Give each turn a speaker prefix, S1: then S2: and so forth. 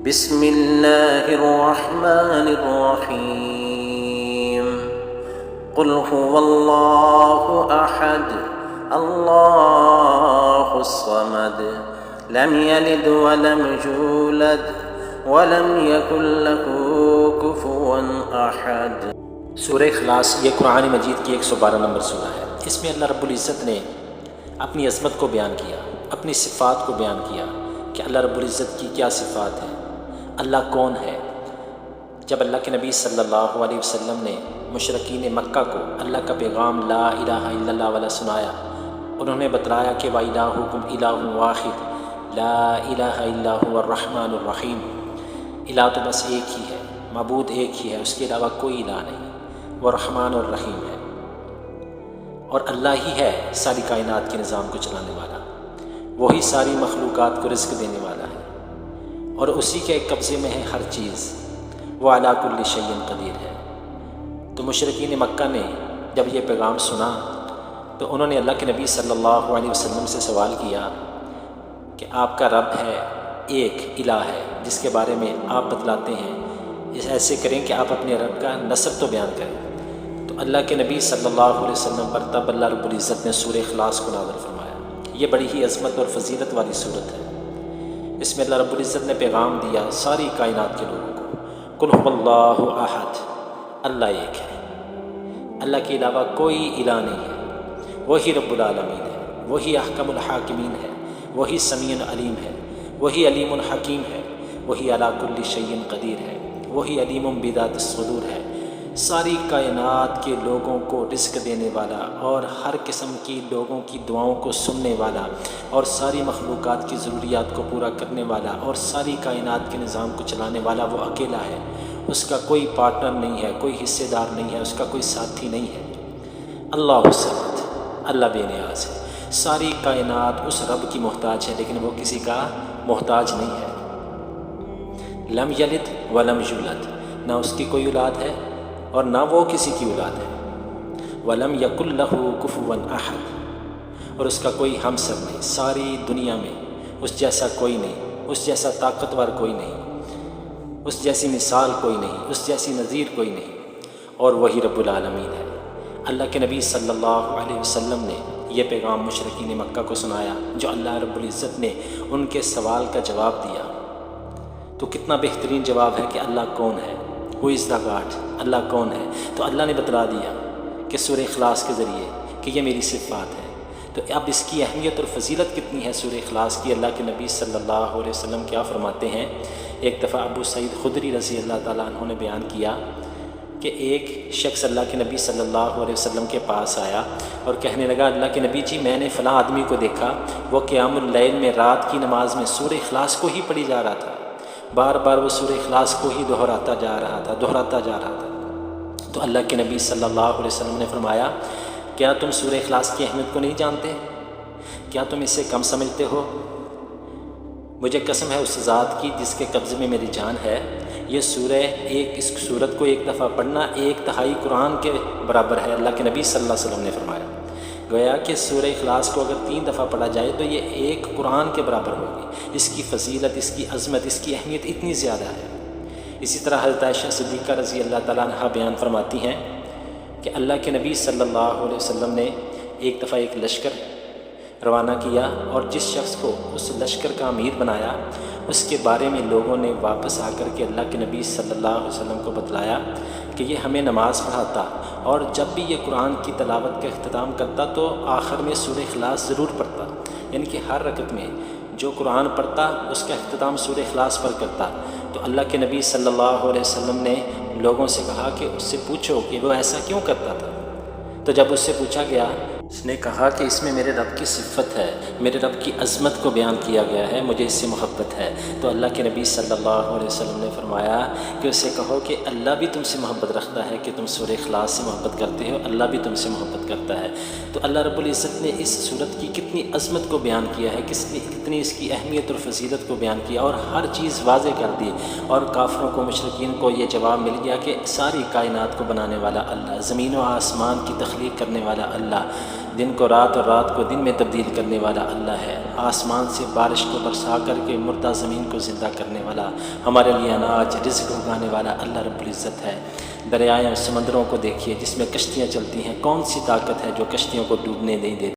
S1: بسم اللہ الرحمن الرحیم قل هو اللہ احد اللہ الصمد لم یلد ولم یولد ولم یکن لہ کفوا احد۔
S2: سورہ اخلاص یہ قرآن مجید کی 112 نمبر سورہ ہے۔ اس میں اللہ رب العزت نے اپنی عظمت کو بیان کیا، اپنی صفات کو بیان کیا کہ اللہ رب العزت کی کیا صفات ہیں، اللہ کون ہے۔ جب اللہ کے نبی صلی اللہ علیہ وسلم نے مشرکین مکہ کو اللہ کا پیغام لا الہ الا اللہ والا سنایا، انہوں نے بتلایا کہ وَإِلَٰهُكُمْ إِلَٰهٌ وَاحِدٌ لا الہ الا هو الرحمن الرحیم، الہ تو بس ایک ہی ہے، معبود ایک ہی ہے، اس کے علاوہ کوئی الہ نہیں، وہ رحمان الرحیم ہے، اور اللہ ہی ہے ساری کائنات کے نظام کو چلانے والا، وہی ساری مخلوقات کو رزق دینے والا ہے، اور اسی کے قبضے میں ہے ہر چیز، وہ علی کل شیء قدیر ہے۔ تو مشرکین مکہ نے جب یہ پیغام سنا تو انہوں نے اللہ کے نبی صلی اللہ علیہ وسلم سے سوال کیا کہ آپ کا رب ہے، ایک الہ ہے جس کے بارے میں آپ بتلاتے ہیں، ایسے کریں کہ آپ اپنے رب کا نسب تو بیان کریں۔ تو اللہ کے نبی صلی اللہ علیہ وسلم پر تب اللہ رب العزت نے سورہ اخلاص کو نازل فرمایا۔ یہ بڑی ہی عظمت اور فضیلت والی صورت ہے۔ اس میں اللہ رب العزت نے پیغام دیا ساری کائنات کے لوگوں کو، قل هو اللہ احد، اللہ ایک ہے، اللہ کے علاوہ کوئی الہ نہیں ہے، وہی رب العالمین ہے، وہی احکم الحاکمین ہے، وہی سمیع علیم ہے، وہی علیم الحکیم ہے، وہی علی کل شیء قدیر ہے، وہی علیم بذات الصدور ہے، ساری کائنات کے لوگوں کو رزق دینے والا اور ہر قسم کی لوگوں کی دعاؤں کو سننے والا اور ساری مخلوقات کی ضروریات کو پورا کرنے والا اور ساری کائنات کے نظام کو چلانے والا وہ اکیلا ہے، اس کا کوئی پارٹنر نہیں ہے، کوئی حصے دار نہیں ہے، اس کا کوئی ساتھی نہیں ہے۔ اللہ الصمد، اللہ بے نیاز ہے، ساری کائنات اس رب کی محتاج ہے لیکن وہ کسی کا محتاج نہیں ہے۔ لم یلد ولم یولد، نہ اس کی کوئی اولاد ہے اور نہ وہ کسی کی اولاد ہے۔ ولم یکن لہ کفوا احد، اور اس کا کوئی ہمسر نہیں، ساری دنیا میں اس جیسا کوئی نہیں، اس جیسا طاقتور کوئی نہیں، اس جیسی مثال کوئی نہیں، اس جیسی نظیر کوئی نہیں، اور وہی رب العالمین ہے۔ اللہ کے نبی صلی اللہ علیہ وسلم نے یہ پیغام مشرکین مکہ کو سنایا جو اللہ رب العزت نے ان کے سوال کا جواب دیا۔ تو کتنا بہترین جواب ہے کہ اللہ کون ہے، ہو از دا گاڈ، اللہ کون ہے۔ تو اللہ نے بتلا دیا کہ سورہ اخلاص کے ذریعے کہ یہ میری صفات ہے۔ تو اب اس کی اہمیت اور فضیلت کتنی ہے سورہ اخلاص کی، اللہ کے نبی صلی اللہ علیہ وسلم کیا فرماتے ہیں۔ ایک دفعہ ابو سعید خدری رضی اللہ تعالیٰ عنہ نے بیان کیا کہ ایک شخص اللہ کے نبی صلی اللہ علیہ وسلم کے پاس آیا اور کہنے لگا، اللہ کے نبی جی میں نے فلاں آدمی کو دیکھا، وہ قیام اللیل میں رات کی نماز میں سورہ اخلاص کو ہی پڑھی جا رہا تھا، بار بار وہ سورہ اخلاص کو ہی دہراتا جا رہا تھا۔ تو اللہ کے نبی صلی اللہ علیہ وسلم نے فرمایا، کیا تم سورہ اخلاص کی اہمیت کو نہیں جانتے؟ کیا تم اسے کم سمجھتے ہو؟ مجھے قسم ہے اس ذات کی جس کے قبضے میں میری جان ہے، یہ سورہ اس صورت کو ایک دفعہ پڑھنا 1/3 قرآن کے برابر ہے۔ اللہ کے نبی صلی اللہ علیہ وسلم نے فرمایا، گویا کہ سورہ اخلاص کو اگر 3 دفعہ پڑھا جائے تو یہ 1 قرآن کے برابر ہوگی۔ اس کی فضیلت، اس کی عظمت، اس کی اہمیت اتنی زیادہ ہے۔ اسی طرح حضرت عائشہ صدیقہ رضی اللہ تعالیٰ عنہ بیان فرماتی ہیں کہ اللہ کے نبی صلی اللہ علیہ وسلم نے ایک دفعہ ایک لشکر روانہ کیا اور جس شخص کو اس لشکر کا امیر بنایا اس کے بارے میں لوگوں نے واپس آ کر کے اللہ کے نبی صلی اللہ علیہ وسلم کو بتلایا کہ یہ ہمیں نماز پڑھاتا اور جب بھی یہ قرآن کی تلاوت کا اختتام کرتا تو آخر میں سورہ اخلاص ضرور پڑھتا، یعنی کہ ہر رکعت میں جو قرآن پڑھتا اس کا اختتام سورہ اخلاص پر کرتا۔ تو اللہ کے نبی صلی اللہ علیہ وسلم نے لوگوں سے کہا کہ اس سے پوچھو کہ وہ ایسا کیوں کرتا تھا۔ تو جب اس سے پوچھا گیا اس نے کہا کہ اس میں میرے رب کی صفت ہے، میرے رب کی عظمت کو بیان کیا گیا ہے، مجھے اس سے محبت ہے۔ تو اللہ کے نبی صلی اللہ علیہ وسلم نے فرمایا کہ اس سے کہو کہ اللہ بھی تم سے محبت رکھتا ہے کہ تم سورہ اخلاص سے محبت کرتے ہو، اللہ بھی تم سے محبت کرتا ہے۔ تو اللہ رب العزت نے اس صورت کی کتنی عظمت کو بیان کیا ہے، کتنی اس کی اہمیت اور فضیلت کو بیان کیا اور ہر چیز واضح کر دی، اور کافروں کو، مشرکین کو یہ جواب مل گیا کہ ساری کائنات کو بنانے والا اللہ، زمین و آسمان کی تخلیق کرنے والا اللہ، دن کو رات اور رات کو دن میں تبدیل کرنے والا اللہ ہے۔ آسمان سے بارش کو برسا کر کے مردہ زمین کو زندہ کرنے والا، ہمارے لیے اناج رزق اگانے والا اللہ رب العزت ہے۔ دریائیں اور سمندروں کو دیکھیے جس میں کشتیاں چلتی ہیں، کون سی طاقت ہے جو کشتیوں کو ڈوبنے نہیں دیتی؟